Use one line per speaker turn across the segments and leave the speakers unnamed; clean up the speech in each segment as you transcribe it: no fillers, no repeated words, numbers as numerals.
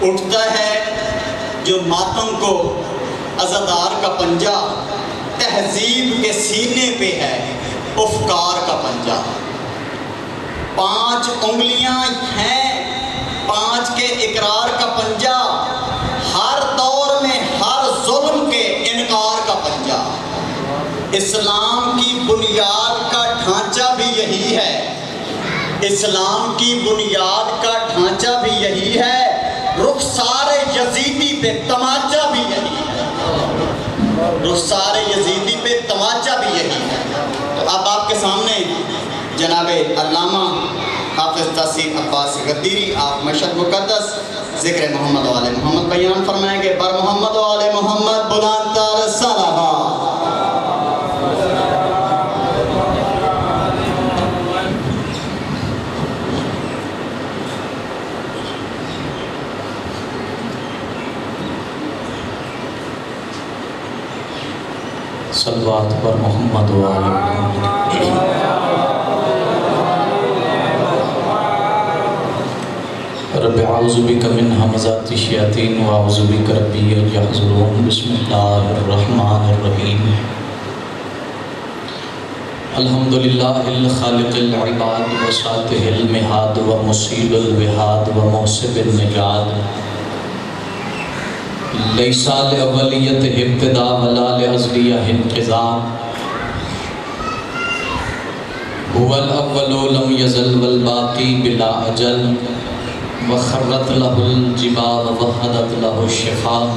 اٹھتا ہے جو ماتم کو عزادار کا پنجہ، تہذیب کے سینے پہ ہے افکار کا پنجہ۔ 5 انگلیاں ہیں 5 کے اقرار کا پنجہ، ہر دور میں ہر ظلم کے انکار کا پنجہ۔ اسلام کی بنیاد کا ڈھانچہ بھی یہی ہے، اسلام کی بنیاد کا ڈھانچہ بھی یہی ہے، رخسار یزیدی پہ تماچا بھی یہی ہے، رخسار یزیدی پہ تماچا بھی یہی ہے۔ تو اب آپ کے سامنے جناب علامہ حافظ تحسین عباس غدیری آپ مشہد مقدس ذکر محمد و آل محمد بیان فرمائیں گے۔ بر محمد و آل محمد بلند تر صلوات۔
صلوات پر محمد و آل محمد۔ رب اعوذ بک من ہمزات الشیاطین واعوذ بک ربی ان یحضرون۔ بسم اللہ الرحمن الرحیم۔ الحمدللہ الخالق العباد وساتح المہاد ومصیب الوہاد وموسب النجاد۔ لیسا لأولیت ابتدا ولا لأزلیہ انقضاء۔ هو الاول لم یزل والباقی بلا اجل، وخرت له الجبال ووحدت له الشفاء۔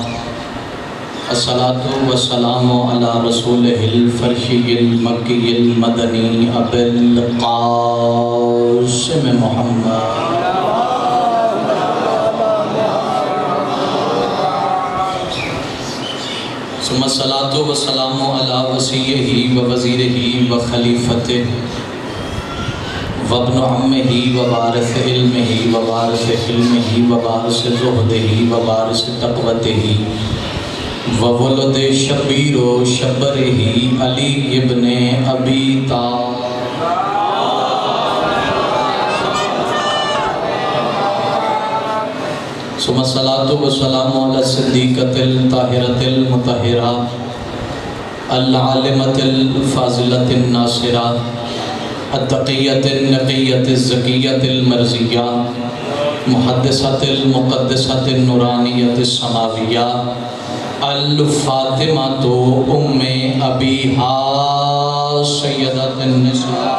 الصلاة والسلام على رسوله الفرشی المکی المدنی ابی القاسم محمد۔ ثم الصلاة والسلام على وصیہ ووزیرہ وخلیفتہ وابن عمہ ووارث علمہ ووارث حلمہ ووارث زہدہ ووارث تقوتہ وولد شبیر و شبرہ علی ابن ابی طالب۔ ثم الصلاة والسلام على الصدیقۃ الطاہرۃ المطہرہ العالمۃ الفاضلۃ الناصرہ التقیۃ النقیۃ الزکیۃ المرضیہ محدثۃ المقدسۃ النورانیۃ السماویہ الفاطمۃ ام ابیہا سیدۃ النساء۔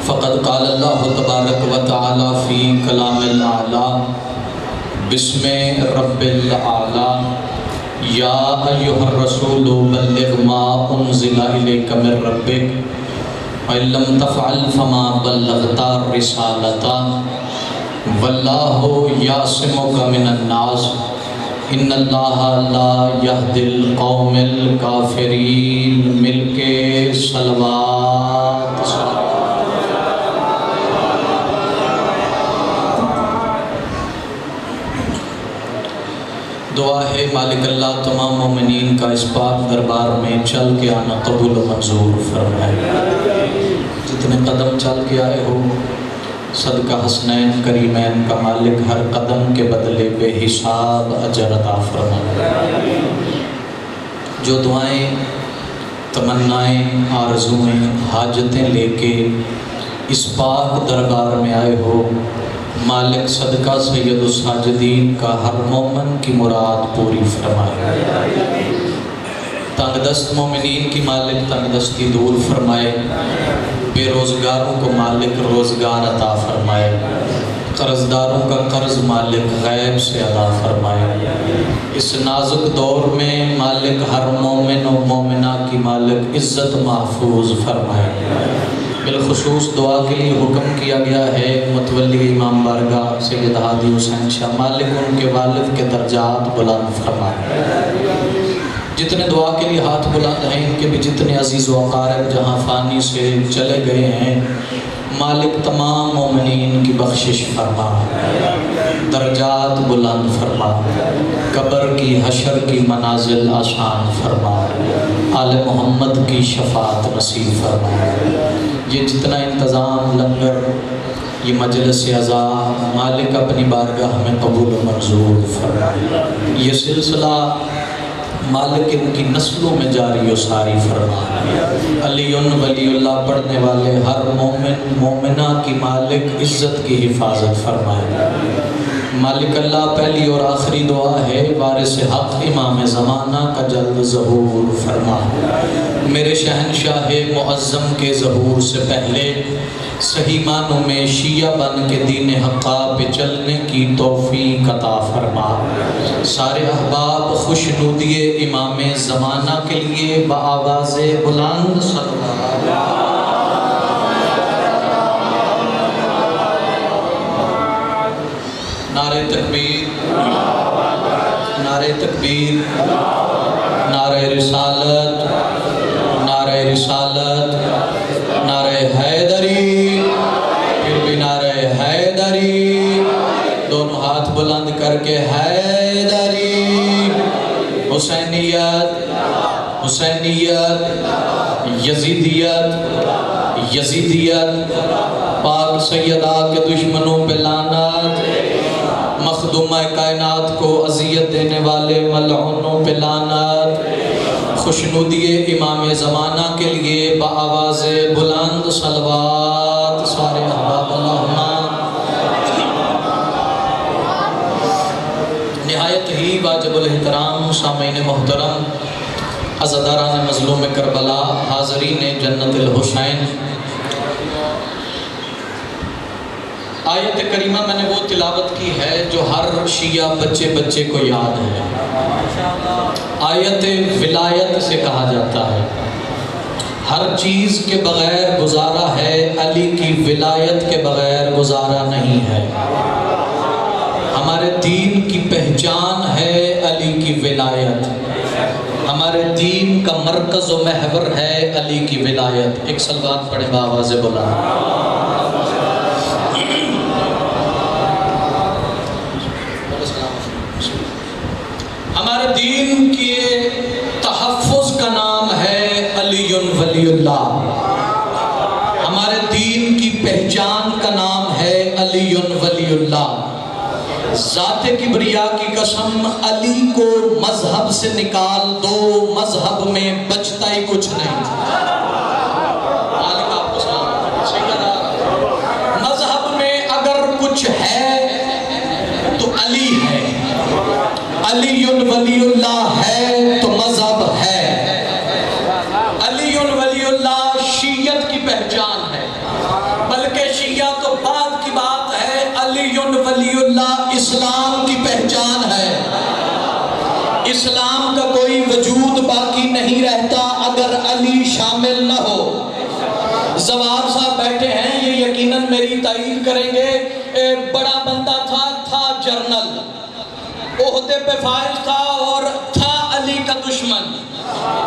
فقد قال اللہ تبارک و تعالی فی کلام الاعلی بسم رب الاعلی یا ایہا الرسول بلغ ما انزل الیک من ربک وَإِن لَّمْ تَفْعَلْ فَمَا بَلَّغْتَ الرِّسَالَةَ وَاللَّهُ يَعْصِمُكَ مِنَ النَّاسِ إِنَّ اللَّهَ لَا يَهْدِي الْقَوْمَ الْكَافِرِينَ۔ مل کے صلوات۔ دعا ہے مالک اللہ تمام مومنین کا اس پاک دربار میں چل کے آنا قبول و منظور فرمائے۔ جتنے قدم چل کے آئے ہو صدقہ حسنین کریمین کا مالک ہر قدم کے بدلے بے حساب اجر عطا فرمائے۔ جو دعائیں تمنائیں آرزویں حاجتیں لے کے اس پاک دربار میں آئے ہو مالک صدقہ سید الساجدین کا ہر مومن کی مراد پوری فرمائے۔ تنگ دست مومنین کی مالک تنگ دستی دور فرمائے، بے روزگاروں کو مالک روزگار عطا فرمائے، قرضداروں کا قرض مالک غیب سے ادا فرمائے۔ اس نازک دور میں مالک ہر مومن و مومنہ کی مالک عزت محفوظ فرمائے۔ بالخصوص دعا کے لیے حکم کیا گیا ہے متولی امام بارگاہ سید ہادی حسین شاہ مالک ان کے والد کے درجات بلند فرمائے۔ جتنے دعا کے لیے ہاتھ بلند ہیں ان کے بھی جتنے عزیز و اقارب جہاں فانی سے چلے گئے ہیں مالک تمام مومنین کی بخشش فرما، درجات بلند فرما، قبر کی حشر کی منازل آسان فرما، آل محمد کی شفاعت نصیب فرما۔ یہ جتنا انتظام لنگر، یہ مجلس عزا، مالک اپنی بارگاہ میں قبول و منظور فرما۔ یہ سلسلہ مالک ان کی نسلوں میں جاری و ساری فرما۔ علی ولی اللہ پڑھنے والے ہر مومن مومنہ کی مالک عزت کی حفاظت فرمائے۔ مالک اللہ پہلی اور آخری دعا ہے، وارث حق امام زمانہ کا جلد ظہور فرما۔ میرے شہنشاہ معظم کے ظہور سے پہلے صحیح معنوں میں شیعہ بن کے دین حقہ پہ چلنے کی توفیق عطا فرما۔ سارے احباب خوشنودی امام زمانہ کے لیے بآواز بلند صلوات۔ نعرہ تکبیر، نعرہ تکبیر، نعرہ رسالت، نعرہ رسالت، نعرہ حیدری، پھر بھی نعرہ حیدری، دونوں ہاتھ بلند کر کے حیدری، حسینیت، حسینیت، یزیدیت، یزیدیت، پاک سیدہ کے دشمنوں پہ لعنت، مخدومہ کائنات کو اذیت دینے والے ملعونوں پہ لعنت۔ خوشنودی امام زمانہ کے لیے بآواز بلند صلوات۔ سارے احباب اللہم۔ نہایت ہی واجب الاحترام سامعین محترم، عزاداران مظلوم کربلا، حاضرین جنت الحسین، آیت کریمہ میں نے وہ تلاوت کی ہے جو ہر شیعہ بچے بچے کو یاد ہے۔ آیت ولایت سے کہا جاتا ہے ہر چیز کے بغیر گزارا ہے، علی کی ولایت کے بغیر گزارا نہیں ہے۔ ہمارے دین کی پہچان ہے علی کی ولایت، ہمارے دین کا مرکز و محور ہے علی کی ولایت۔ ایک صلوات پڑھیں بآواز بلند۔ ہمارے دین کے تحفظ کا نام ہے علی ولی اللہ، ہمارے دین کی پہچان کا نام ہے علی ولی اللہ۔ ذات کبریا کی قسم، علی کو مذہب سے نکال دو، مذہب میں بچتا ہی کچھ نہیں۔ مذہب میں اگر کچھ ہے تو علی ہے، علی ولی اللہ ہے تو مذہب ہے۔ علی ولی اللہ شیعت کی پہچان ہے، بلکہ شیعہ تو بعد کی بات ہے، علی ولی اللہ اسلام کی پہچان ہے۔ اسلام کا کوئی وجود باقی نہیں رہتا اگر علی شامل نہ ہو۔ زوار صاحب بیٹھے ہیں، یہ یقیناً میری تائید کریں گے، بڑا بندہ تھا جرنل، عہدے پہ فائز تھا اور تھا علی کا دشمن۔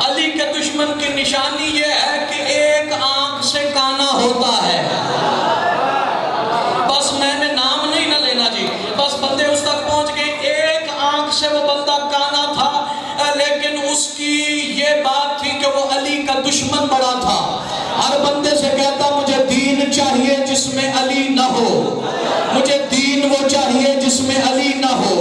علی کے دشمن کی نشانی یہ ہے کہ ایک آنکھ سے کانا ہوتا ہے۔ بس میں نے نام نہیں نہ لینا جی، بس بندے اس تک پہنچ گئے، ایک آنکھ سے وہ بندہ کانا تھا، لیکن اس کی یہ بات تھی کہ وہ علی کا دشمن بڑا تھا۔ ہر بندے سے کہتا مجھے دین چاہیے جس میں علی نہ ہو، مجھے دین وہ چاہیے جس میں علی نہ ہو،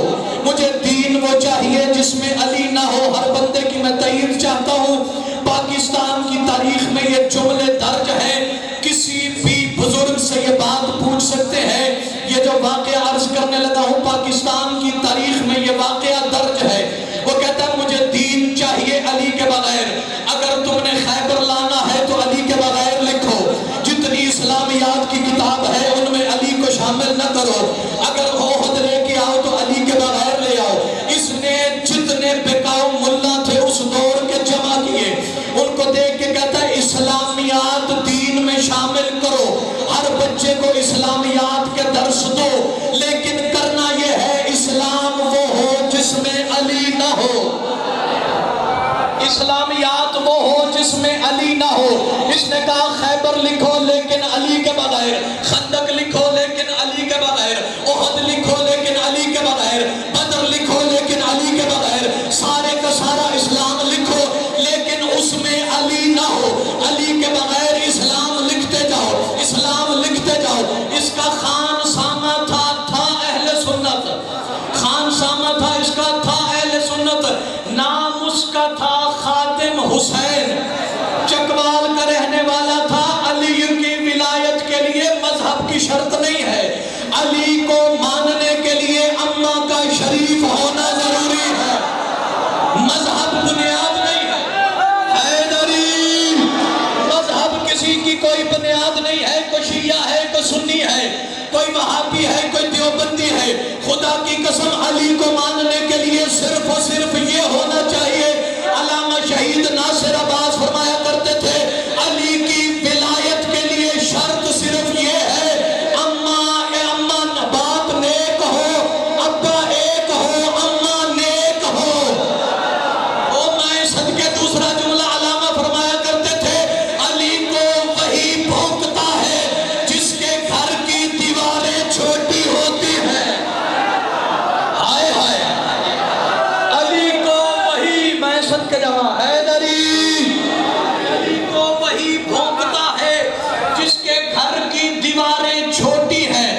مجھے دین وہ چاہیے جس میں علی نہ ہو۔ ہر بندے کی میں تائید چاہتا ہوں۔ پاکستان کی تاریخ میں یہ جملے درج ہیں، کسی بھی بزرگ سے یہ بات پوچھ سکتے ہیں۔ یہ جو واقعہ عرض کرنے لگا ہوں، پاکستان کی تاریخ میں یہ واقعہ درج ہے۔ وہ کہتا ہے مجھے دین چاہیے علی کے بغیر، اگر تم نے خیبر لانا ہے تو علی کے بغیر لکھو، جتنی اسلامیات کی کتاب ہے ان میں علی کو شامل نہ کرو، اگر عہد لے کے آؤ تو علی کے بغیر لے آؤ۔ اس نے جتنے بکاؤ ملا تھے اس دور کے جمع کیے، ان کو دیکھ کے کہتا ہے اسلامیات دین میں شامل کرو، ہر بچے کو اسلامیات کے درس دو، لیکن کرنا یہ ہے اسلام وہ ہو جس میں علی نہ ہو، اسلامیات وہ ہو جس میں علی نہ ہو۔ اس نے کہا خیبر لکھو لیکن علی کے بغیر، خندق لکھو لیکن علی کے بغیر، احد لکھو لیکن علی کے بغیر، بدر لکھو لیکن علی کے بغیر، سارے کا سارا اسلام لکھو لیکن اس میں علی نہ ہو، علی کے بغیر اسلام لکھتے جاؤ، اسلام لکھتے جاؤ۔ اس کا خان سامہ تھا اہل سنت، خان سامہ تھا اس کا تھا اہل سنت، نام اس کا تھا خاتم حسین، چکوال کا رہنے والا تھا، علی کی ولایت کے لیے مذہب کی شرط نہیں ہے، علی کو ماننے کے لیے اماں کا شریف ہونا ضروری ہے، مذہب بنیاد نہیں ہے، حیدری مذہب کسی کی کوئی بنیاد نہیں ہے، کوئی شیعہ ہے کوئی سنی ہے، کوئی وہابی ہے کوئی دیوبندی ہے، خدا کی قسم علی کو ماننے کے لیے صرف اور صرف یہ ہونا چاہیے۔ علامہ شہید ناصر عباس فرمایا کرتے تھے علی کی ولایت کے لیے شرط صرف یہ ہے اماں باپ نیک ہو، ابا ایک ہو، اماں نیک ہو۔ او میں صدقے دوسرا جملہ علامہ فرمایا کرتے تھے علی کو وہی بھونکتا ہے جس کے گھر کی دیواریں چھوٹی ہوتی ہیں۔ ہائے ہائے علی کو وہی، میں صدقے جمع علی کو وہی بھونکتا ہے جس کے گھر کی دیواریں چھوٹی ہیں۔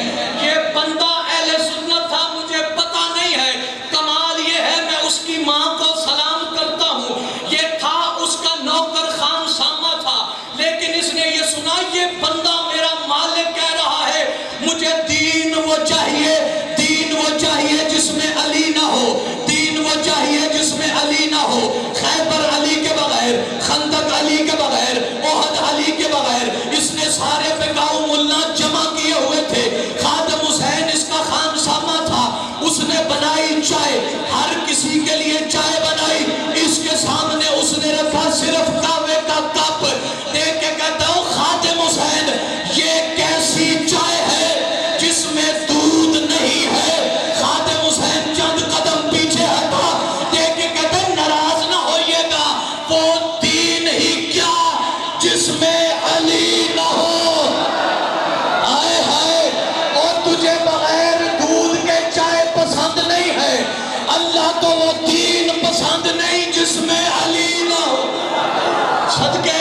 یہ بندہ اہل سنت تھا، مجھے پتہ نہیں ہے، کمال یہ ہے میں اس کی ماں کو سلام کرتا ہوں، یہ تھا اس کا نوکر خان سامہ تھا، لیکن اس نے یہ سنا یہ بندہ میرا مالک کہہ رہا ہے مجھے دین وہ چاہیے جس میں علی نہ ہو، دین وہ چاہیے جس میں علی نہ ہو، خیبر علی کے بغیر، خندق علی کے بغیر، احد علی کے بغیر، اس نے سارے بکاؤ ملا جمع کیے ہوئے تھے، خادم حسین اس کا خان سامہ تھا، اس نے بنائی چائے، ہر کسی کے لیے چائے بنائی، اس کے سامنے اس نے رکھا صرف کعوے کا کپ، دیکھ کے کہتا ہوں خادم حسین یہ کیسی چائے ہے جس میں دودھ نہیں ہے۔ خادم حسین چند قدم پیچھے ہٹا، دیکھ کے کہتا ہے ناراض نہ ہوئیے گا، وہ دین ہی کیا جس میں علی نہ ہو۔ آئے ہائے، اور تجھے بغیر دودھ کے چائے پسند نہیں ہے، اللہ کو وہ دین پسند نہیں جس میں علی نہ ہو۔ صدقے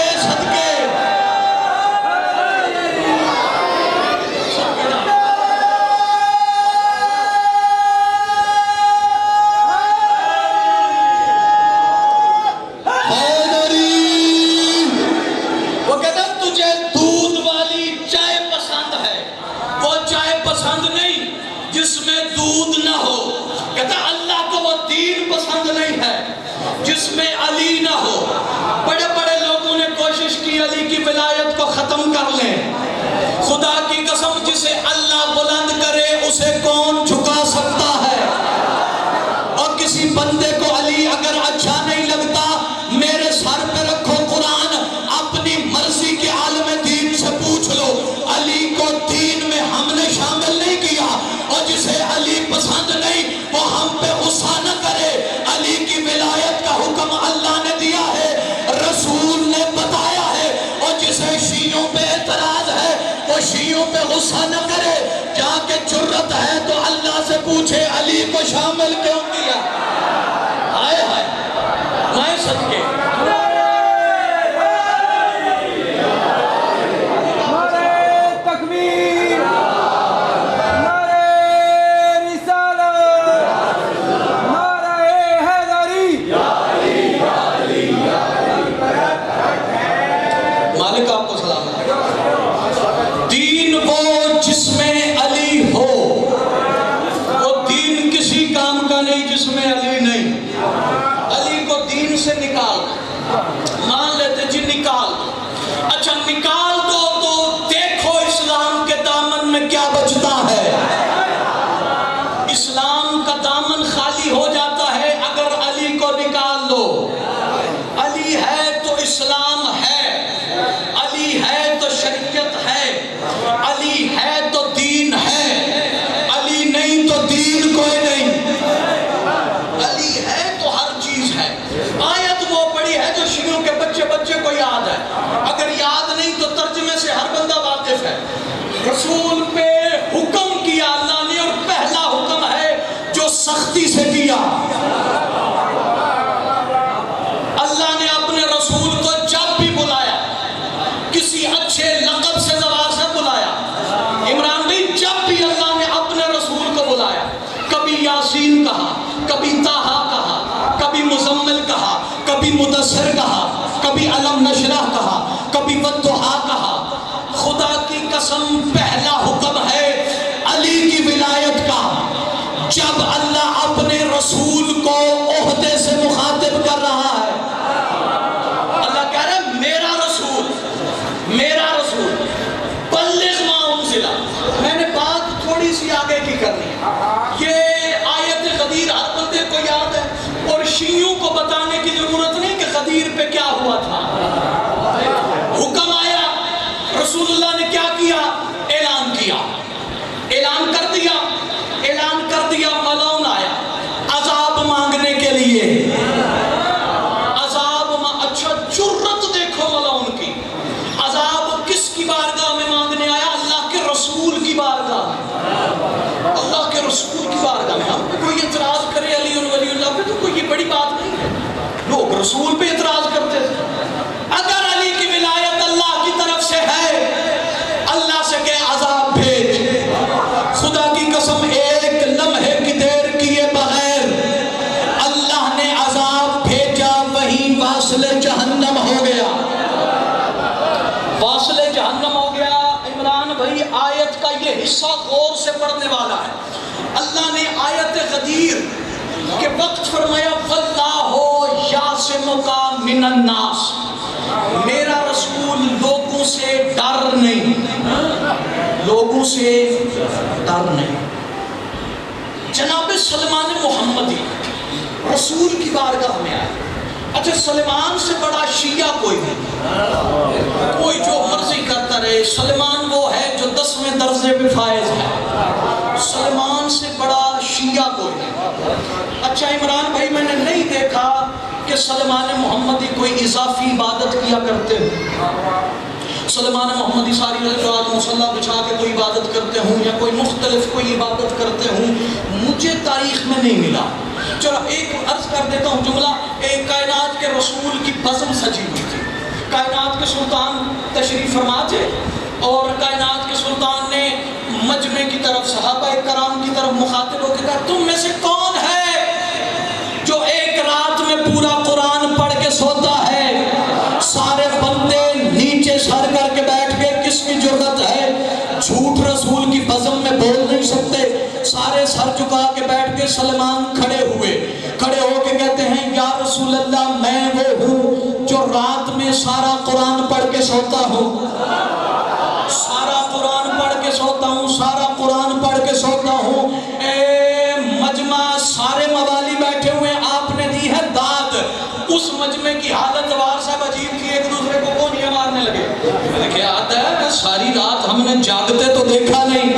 پسند نہیں جس میں دودھ نہ ہو، کہتا اللہ کو وہ دین پسند نہیں ہے جس میں علی نہ ہو۔ بڑے بڑے لوگوں نے کوشش کی علی کی ولایت کو ختم کر لیں، خدا کی قسم جسے اللہ بلند کرے اسے کون جھکا سکتا ہے؟ اور کسی بندے کو علی اگر اچھا نہیں لگتا میرے سر پہ رکھو قرآن، اپنی مرضی کے عالم دین سے پوچھ لو، علی کو دین میں ہم نے شامل نہیں کیا، اور جسے علی پسند نہیں وہ ہم پہ غصہ نہ کرے۔ علی کی ولایت کا حکم اللہ نے دیا ہے، رسول نے بتایا ہے، اور جسے شیعوں پہ اعتراض ہے وہ شیعوں پہ غصہ نہ کرے، جا کے جرت ہے تو اللہ سے پوچھے علی کو شامل کیوں کیا؟ ہائے ہائے میں صدقے مالک آپ کو سلام ہے۔ دین وہ جس میں علی ہو، وہ دین کسی کام کا نہیں جس میں علی نہیں۔ علی کو دین سے نکال مان لیتے جی نکال دو، اچھا نکال دو تو دیکھو اسلام کے دامن میں کیا بچتا ہے۔ اسلام کا دامن خالی ہو جاتا ہے اگر علی کو نکال دو۔ علی ہے تو اسلام ہے، علی ہے تو شریعت ہے، علی ہے تو دین ہے، علی نہیں تو دین کوئی نہیں، علی ہے تو ہر چیز ہے۔ آیت وہ پڑھی ہے جو شیعوں کے بچے کو یاد ہے، اگر یاد نہیں تو رسول پہ حکم کیا اللہ نے، اور پہلا حکم ہے جو سختی سے کیا۔ اللہ نے اپنے رسول کو جب بھی بلایا کسی اچھے لقب سے زبان سے بلایا۔ عمران بھائی جب بھی اللہ نے اپنے رسول کو بلایا، کبھی یاسین کہا، کبھی طٰہٰ کہا، کبھی مزمل کہا، کبھی مدثر کہا، کبھی علم نشرح کہا، کبھی والضحیٰ کہا۔ خدا کی قسم پہلا حکم ہے علی کی ولایت کا۔ جب اللہ اپنے رسول کو عہدے سے مخاطب کر رہا ہے، اللہ کہہ رہا ہے میرا رسول، میرا رسول بلغ ما انزل۔ میں نے بات تھوڑی سی آگے کی کرنی ہے، یہ آیت غدیر ہر بندے کو یاد ہے، اور شیعوں کو بتانے کی ضرورت نہیں کہ غدیر پہ کیا ہوا تھا۔ حکم آیا، رسول اللہ نے کیا کیا؟ اعلان کیا، اعلان کر دیا، اعلان کر دیا۔ ملعون آیا عذاب مانگنے کے لیے، اچھا جرت دیکھو ملعون کی، عذاب کس کی بارگاہ میں مانگنے آیا؟ اللہ کے رسول کی بارگاہ میں، اللہ کے رسول کی بارگاہ میں۔ ہم کوئی اعتراض کرے علی ولی اللہ پہ تو کوئی یہ بڑی بات نہیں ہے، لوگ رسول پہ اعتراض کرتے تھے۔ اگر علی کی ولایت اللہ کی طرف سے ہے، اللہ سے کہ عذاب بھیج۔ خدا کی قسم ایک لمحے کی دیر کیے بغیر اللہ نے عذاب بھیجا، وہیں واصل جہنم ہو گیا، واصل جہنم ہو گیا۔ عمران بھائی آیت کا یہ حصہ غور سے پڑھنے والا ہے۔ اللہ نے آیت غدیر کے وقت فرمایا واللہ یعصمک من الناس، میرا رسول لوگوں سے ڈر نہیں، لوگوں سے ڈر نہیں۔ جناب سلمان محمدی رسول کی بارگاہ میں آئے۔ اچھا سلمان سے بڑا شیعہ کوئی نہیں، کوئی جو مرضی کرتا رہے، سلمان وہ ہے جو 10ویں درجے پہ فائز ہے، سلمان سے بڑا شیعہ کوئی نہیں۔ اچھا عمران بھائی میں نے نہیں دیکھا کہ سلمان محمدی کوئی اضافی عبادت کیا کرتے ہیں، سلمان محمدی ساری رات مصلی بچھا کے کوئی عبادت کرتے ہوں یا کوئی مختلف کوئی عبادت کرتے ہوں، مجھے تاریخ میں نہیں ملا۔ چلو ایک عرض کر دیتا ہوں جملہ، ایک کائنات کے رسول کی بزم سجی ہوئی تھی، کائنات کے سلطان تشریف فرما تھے، اور کائنات کے سلطان نے مجمع کی طرف صحابہ کرام کی طرف مخاطب ہو کے کہا تم میں سے کون ہے جو ایک رات میں پورا قرآن پڑھ کے سوتا ہے؟ سارے بندے نیچے سر کر کے بیٹھ گئے، کس کی جرت ہے؟ جھوٹ رسول کی بزم میں بول نہیں سکتے، سارے سر جھکا کے بیٹھ کے سلمان کھڑے ہوئے، کھڑے ہو کے کہتے ہیں یا رسول اللہ میں وہ ہوں جو رات میں سارا قرآن پڑھ کے سوتا ہوں، سارا قرآن پڑھ کے سوتا ہوں، سارا قرآن پڑھ کے سوتا ہوں۔ اے مجمع سارے موالی بیٹھے ہوئے، آپ نے دی ہے داد۔ اس مجمع کی حالت وار صاحب عجیب تھی، ایک دوسرے کو گولیاں مارنے لگے۔ میں نے کہا آتا ہے ساری رات ہم نے جاگتے تو دیکھا نہیں،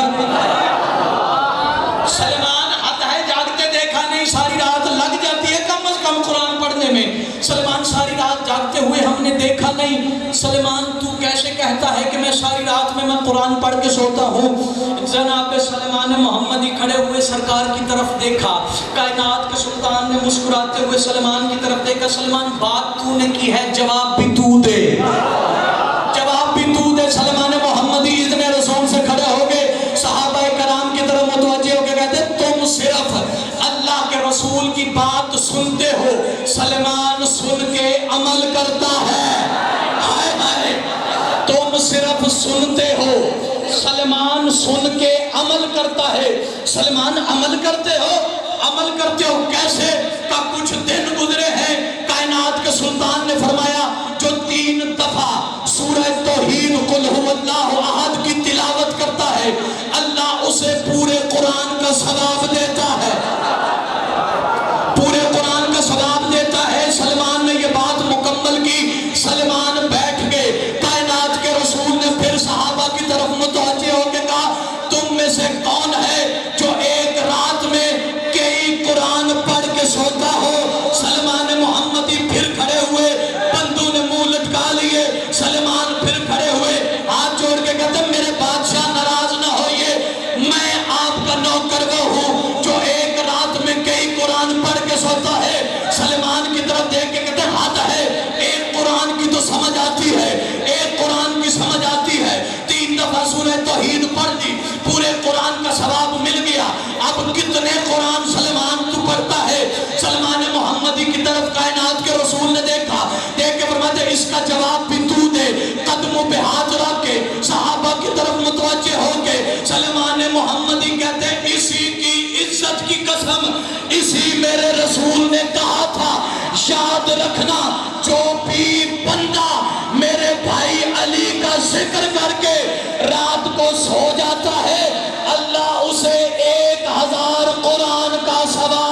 سلمان حد ہے جاگتے دیکھا نہیں، ساری رات لگ جاتی ہے کم از کم قرآن پڑھنے میں، سلمان ساری رات جاگتے ہوئے ہم نے دیکھا نہیں۔ سلمان تو کیسے کہتا ہے کہ میں ساری رات میں قرآن پڑھ کے سوتا ہوں؟ جناب سلمان محمدی کھڑے ہوئے سرکار کی طرف دیکھا، کائنات کے سلطان نے مسکراتے ہوئے سلمان کی طرف دیکھا، سلمان بات تو نے کی ہے جواب بھی تو دے، جواب بھی تو دے۔ سلمان محمدی اذن رسول سے کھڑے ہو گئے، صحابہ کرام کی طرف متوجہ ہو کے کہتے تم صرف اللہ کے رسول کی بات سنتے ہو، سلمان سن کے عمل کرتا ہے۔ ہائے ہائے، تم صرف سنتے ہو، سلمان سن کے عمل کرتا ہے۔ سلمان عمل کرتے ہو، عمل کرتے ہو کیسے؟ کہ کچھ دن گزرے ہیں، کائنات کے سلطان نے فرمایا جو 3 دفعہ سورہ توحید قل هو اللہ احد کی تلاوت کرتا ہے اللہ اسے پورے قرآن کا ثواب دیتا ہے، پورے قرآن کا ثواب دیتا ہے۔ سلمان نے یہ بات مکمل کی، سلمان بیٹھ گئے، کائنات کے رسول نے پھر صحابہ کی طرف متوجہ ہو کے کہا تم میں سے کون ہے جو ایک رات میں کئی قرآن پڑھ کے سوتا ہو؟ سلمان محمدی پھر کھڑے ہوئے، بندوں نے منہ لٹکا لیے، سلمان پھر کھڑے ہوئے، ہاتھ جوڑ کے کہتے میرے بادشاہ ناراض یاد رکھنا جو بھی بندہ میرے بھائی علی کا ذکر کر کے رات کو سو جاتا ہے اللہ اسے 1000 قرآن کا ثواب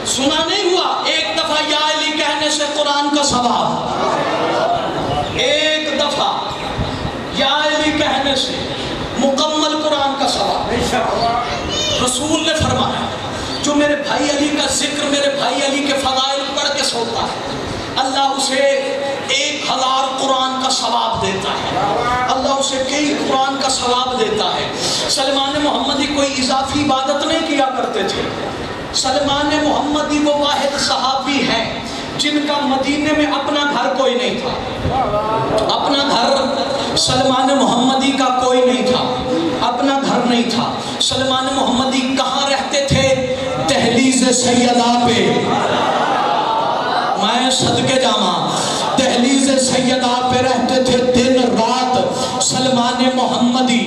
سنا نہیں ہوا ایک دفعہ یا علی کہنے سے قرآن کا ثواب ایک دفعہ یا علی کہنے سے مکمل قرآن کا ثواب رسول نے فرمایا جو میرے بھائی علی کا ذکر میرے بھائی علی کے فضائل پڑھ کے سوتا ہے اللہ اسے 1000 قرآن کا ثواب دیتا ہے اللہ اسے کئی قرآن کا ثواب دیتا ہے سلمان محمدی کوئی اضافی عبادت نہیں کیا کرتے تھے سلمان محمدی وہ واحد صحابی ہیں جن کا مدینے میں اپنا گھر کوئی نہیں تھا اپنا گھر سلمان محمدی کا کوئی نہیں تھا اپنا گھر نہیں تھا سلمان محمدی کہاں رہتے تھے دہلیز سیدہ پہ میں صدقے جاواں دہلیز سیدہ پہ رہتے تھے دن رات سلمان محمدی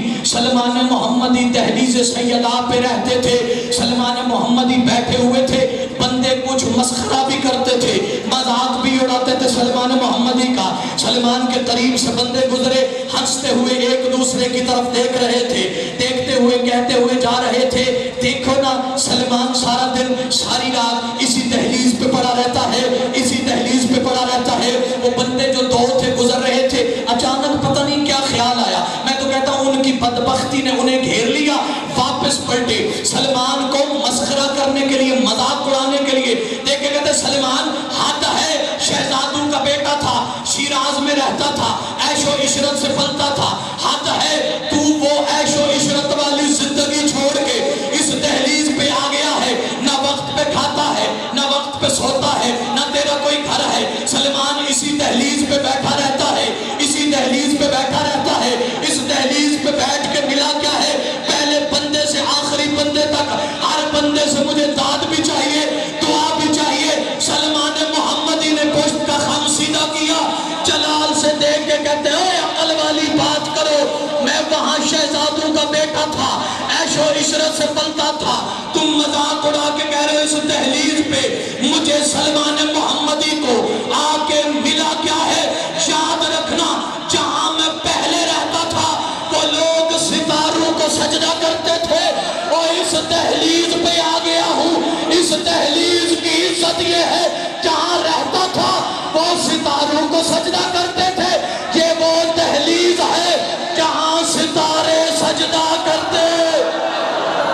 دہلیز سیدہ پہ رہتے تھے سلمان محمدی بیٹھے ہوئے تھے بندے کچھ مسخرہ بھی کرتے تھے مذاق بھی اڑاتے تھے سلمان محمدی کا سلمان کے قریب سے بندے گزرے ہنستے ہوئے ایک دوسرے کی طرف دیکھ رہے تھے دیکھتے ہوئے کہتے ہوئے جا رہے تھے دیکھو نا سلمان سارا دن ساری رات اسی دہلیز پہ پڑا رہتا ہے اسی دہلیز پہ پڑا رہتا ہے وہ بندے جو دو تھے گزر رہے تھے اچانک پتہ نہیں کیا خیال آیا میں تو کہتا ہوں ان کی بدبختی نے انہیں گھیر لیا واپس پلٹے سلمان کو مسخرہ کرنے کے لیے مذاق اڑانے کے لیے دیکھے کہتے سلمان حد ہے شہزادوں کا بیٹا تھا شیراز میں رہتا تھا عیش و عشرت سے پلتا تھا حد ہے تو وہ عیش و عشرت والی زندگی چھوڑ کے اس دہلیز پہ آ گیا ہے نہ وقت پہ کھاتا ہے نہ وقت پہ سوتا ہے نہ تیرا کوئی گھر ہے سلمان اسی دہلیز پہ بیٹھا رہتا ہے اسی دہلیز پہ بیٹھا رہتا ہے اس دہلیز پہ بیٹھ کے ملا کیا ہے پہلے بندے سے آخری بندے تک ہر بندے سے مجھے داد بھی چاہیے دعا بھی چاہیے سلمان محمدی نے پشت کا خم سیدھا کیا جلال سے دیکھ کے کہتے ہیں عقل والی بات کرو میں وہاں شہزادوں کا بیٹا تھا عیش و عشرت سے پلتا تھا تم مذاق اڑا کے کہہ رہے اس دہلیز پہ مجھے سلمان محمدی کو آ کے ملا کیا ہے یاد رکھنا جہاں میں پہلے رہتا تھا وہ لوگ ستاروں کو سجدہ کرتے تھے اور اس دہلیز پہ آ گیا ہوں اس دہلیز کی عزت یہ ہے جہاں رہتا تھا وہ ستاروں کو سجدہ کرتے تھے یہ وہ دہلیز ہے جہاں ستارے سجدہ کرتے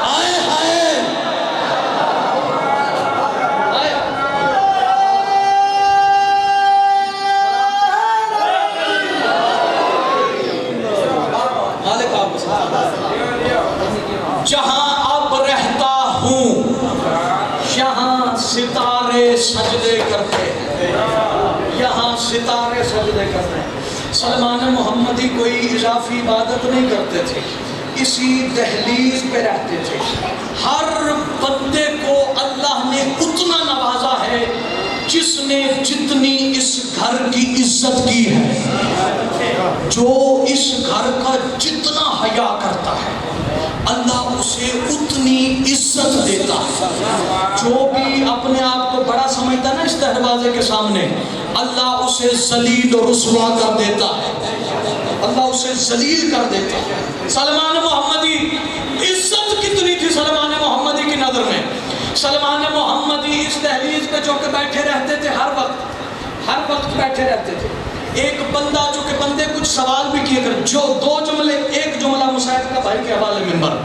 آئے ہائے جہاں اب رہتا ہوں یہاں ستارے سجدے کرتے ہیں یہاں ستارے سجدے کرتے ہیں سلمان محمدی کوئی اضافی عبادت نہیں کرتے تھے اسی دہلیز پہ رہتے تھے ہر بندے کو اللہ نے اتنا نوازا ہے جس نے جتنی اس گھر کی عزت کی ہے جو اس گھر کا جتنا حیا کرتا ہے اللہ اسے اتنی عزت دیتا ہے جو بھی اپنے آپ کو بڑا سمجھتا ہے نا اس دروازے کے سامنے اللہ اسے ذلیل و رسوا کر دیتا ہے اللہ اسے ذلیل کر دیتا ہے سلمان محمدی عزت کتنی تھی سلمان محمدی کی نظر میں سلمان محمدی اس دہلیز پہ جو کہ بیٹھے رہتے تھے ہر وقت بیٹھے رہتے تھے ایک بندہ جو کہ بندے کچھ سوال بھی کیے کر جو دو جملے ایک جملہ مساعد کا بھائی کے حوالے منبر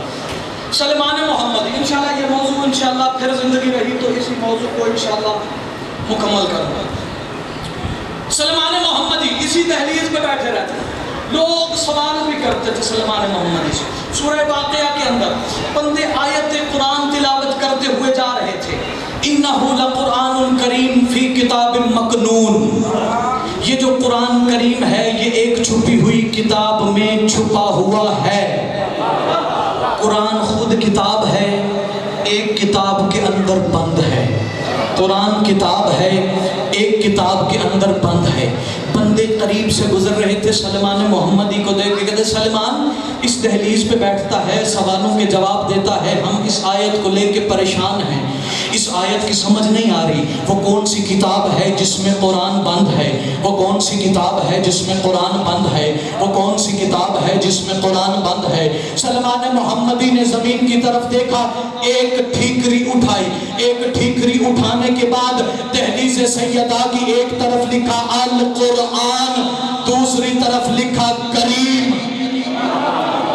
سلمان محمدی انشاءاللہ یہ موضوع انشاءاللہ پھر زندگی رہی تو اسی موضوع کو انشاءاللہ مکمل کروں گا سلمان محمدی اسی دہلیز پہ بیٹھے رہتے ہیں لوگ سوال بھی کرتے تھے سلمان محمدی سے سورہ واقعہ کے اندر بندے آیت قرآن تلاوت کرتے ہوئے جا رہے تھے اِنَّهُ لَقُرْآنٌ کریم فی کتاب مکنون یہ جو قرآن کریم ہے یہ ایک چھپی ہوئی کتاب میں چھپا ہوا ہے قرآن خود کتاب ہے ایک کتاب کے اندر بند ہے قرآن کتاب ہے، ایک کتاب کے اندر بند ہے۔ بندے قریب سے گزر رہے تھے، سلمان محمدی کو دیکھ کے کہتے سلمان اس دہلیز پہ بیٹھتا ہے، سوالوں کے جواب دیتا ہے، ہم اس آیت کو لے کے پریشان ہیں، اس آیت کی سمجھ نہیں آ رہی، وہ کون سی کتاب ہے جس میں قرآن بند ہے، وہ کون سی کتاب ہے جس میں قرآن بند ہے، وہ کون سی کتاب ہے جس میں قرآن بند ہے۔ سلمان محمدی نے زمین کی طرف دیکھا، ایک ٹھیکری اٹھائی، ایک ٹھیکری اٹھانے کے بعد دہلیز سیدہ کی ایک طرف لکھا القرآن، دوسری طرف لکھا کریم۔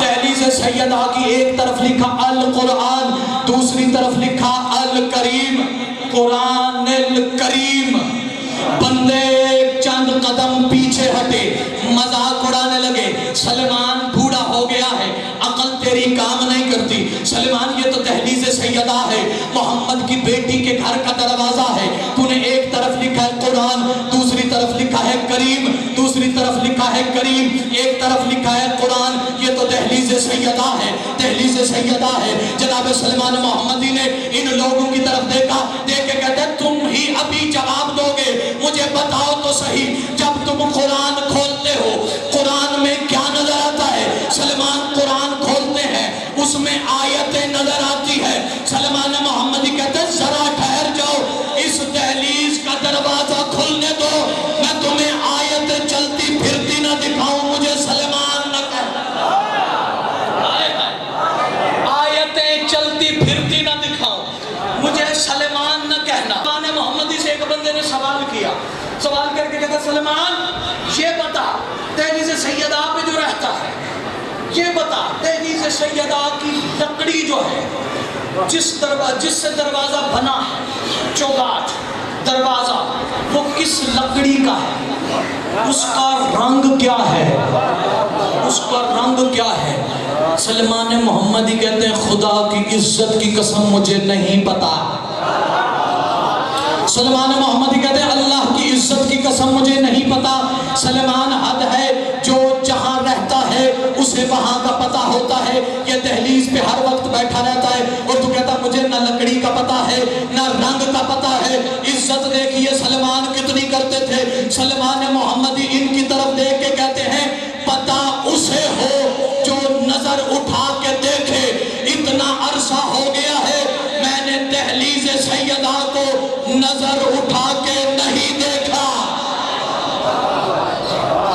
دہلیز سیدہ کی ایک طرف لکھا القرآن، دوسری طرف لکھا الکریم، قرآن الکریم۔ بندے چند قدم پیچھے ہٹے، مذاق اڑانے لگے، سلمان بوڑھا ہو گیا ہے، عقل تیری کام نہیں کرتی، سلمان یہ تو دہلیز سیدہ ہے، محمد کی بیٹی کے گھر کا دروازہ ہے، تو نے ایک طرف لکھا ہے قرآن، دوسری طرف لکھا ہے کریم، دوسری طرف لکھا ہے کریم، ایک طرف لکھا ہے قرآن، یہ تو دہلیز سیدہ ہے، دہلیز سیدہ ہے۔ جناب سلمان محمدی نے ان لوگوں کی طرف دیکھا، دیکھ کے کہتے ہیں تم ہی ابھی جواب دو گے، مجھے بتاؤ تو صحیح، جب تم قرآن کھولتے ہو قرآن میں کیا نظر آتا ہے؟ سلمان قرآن کھولتے ہیں، اس میں آیتیں نظر آتی ہے۔ سلمان محمدی کہتے ہیں ذرا ٹھہر جاؤ، اس دہلیز کا دروازہ کھلنے دو، میں تمہیں آیتیں چلتی پھرتی نہ دکھاؤں، مجھے سلمان نہ کہنا، آیتیں چلتی پھرتی نہ دکھاؤں، مجھے سلمان نہ کہنا۔ سلمان محمدی سے ایک بندے نے سوال کیا، سوال کر کے کہتا سلمان یہ بتا دہلیز سیدہ پہ جو رہتا ہے، یہ بتا دہلیز سیدہ کی لکڑی جو ہے، جس سے دروازہ بنا ہے، چوگاٹ دروازہ، وہ کس لکڑی کا ہے، اس کا رنگ کیا ہے، اس کا رنگ کیا ہے؟ سلمان محمدی کہتے ہیں خدا کی عزت کی قسم مجھے نہیں پتا۔ سلمان محمدی کہتے ہیں اللہ کی عزت کی قسم مجھے نہیں پتا۔ سلمان حد ہے، جو جہاں رہتا ہے اسے وہاں کا پتا ہوتا ہے، یہ دہلیز پہ ہر وقت بیٹھا رہتا ہے، اور تو کہتا مجھے نہ لکڑی کا پتا ہے نہ رنگ کا پتا ہے۔ عزت دیکھیے سلمان کتنی کرتے تھے۔ سلمان محمدی ان کی طرف دیکھ کے کہتے ہیں پتا اسے ہو جو نظر اٹھا کے دیکھے، اتنا عرصہ ہو گیا ہے میں نے دہلیز سیدہ کو نظر اٹھا کے نہیں دیکھا،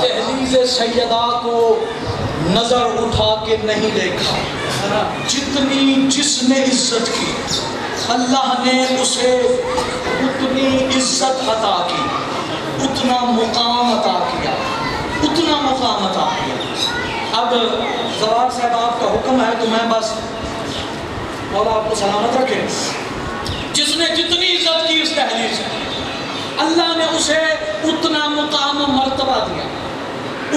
دہلیز سیدہ کو نظر اٹھا کے نہیں دیکھا۔ جتنی جس نے عزت کی اللہ نے اسے اتنی عزت عطا کی، اتنا مقام عطا کیا، اتنا مقام عطا کیا۔ اب زوار صاحب آپ کا حکم ہے تو میں بس مولا آپ کو سلامت رکھے، جس نے جتنی عزت کی اس دہلیز سے اللہ نے اسے اتنا مقام و مرتبہ دیا،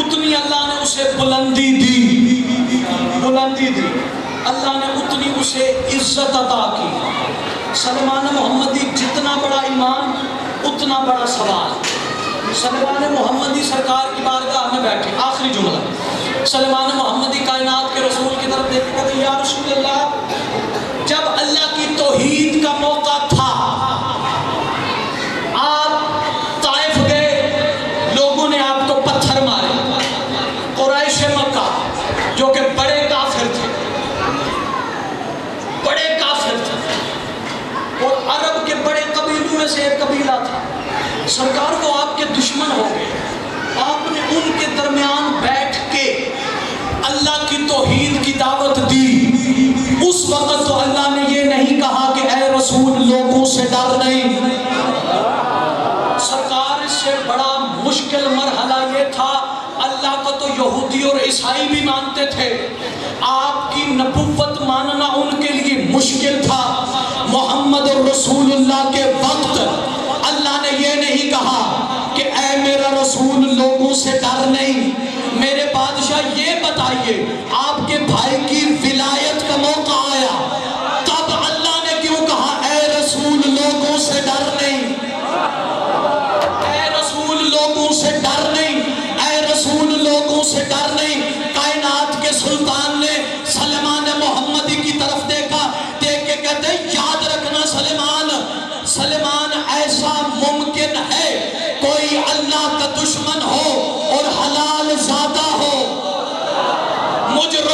اتنی اللہ نے اسے بلندی دی، بلندی دی، اللہ نے اتنی اسے عزت عطا کی۔ سلمان محمدی جتنا بڑا ایمان اتنا بڑا سوال۔ سلمان محمدی سرکار کی بارگاہ میں بیٹھے، آخری جملہ، سلمان محمدی کائنات کے رسول کی طرف دیکھ کے کہتے یا رسول اللہ، جب اللہ کی توحید کا موقع تھا آپ طائف گئے، لوگوں نے آپ کو پتھر مارے، قریش مکہ جو کہ بڑے کافر تھے، بڑے کافر تھے، اور عرب کے بڑے قبیلوں میں سے ایک قبیلہ تھا، سرکار کو آپ کے دشمن ہو گئے، آپ نے ان کے درمیان بیٹھ کے اللہ کی توحید کی دعوت دی۔ اس وقت تو اللہ نے یہ نہیں کہا کہ اے رسول لوگوں سے ڈر نہیں، سرکار اس سے بڑا مشکل مرحلہ یہ تھا، اللہ کو تو یہودی اور عیسائی بھی مانتے تھے، آپ کی نبوت ماننا ان کے لیے مشکل تھا۔ محمد رسول اللہ کے وقت اللہ نے یہ نہیں کہا کہ اے میرا رسول لوگوں سے ڈر نہیں، میرے بادشاہ یہ بتائیے آپ کے بھائی کی ولایت کا موقع آیا، تب اللہ نے کیوں کہا اے رسول لوگوں سے ڈر نہیں، اے رسول لوگوں سے ڈر نہیں، اے رسول لوگوں سے ڈر نہیں۔ کائنات کے سلطان نے سلمان محمدی کی طرف دیکھا، دیکھ کے کہتے ہیں یاد رکھنا سلمان، سلمان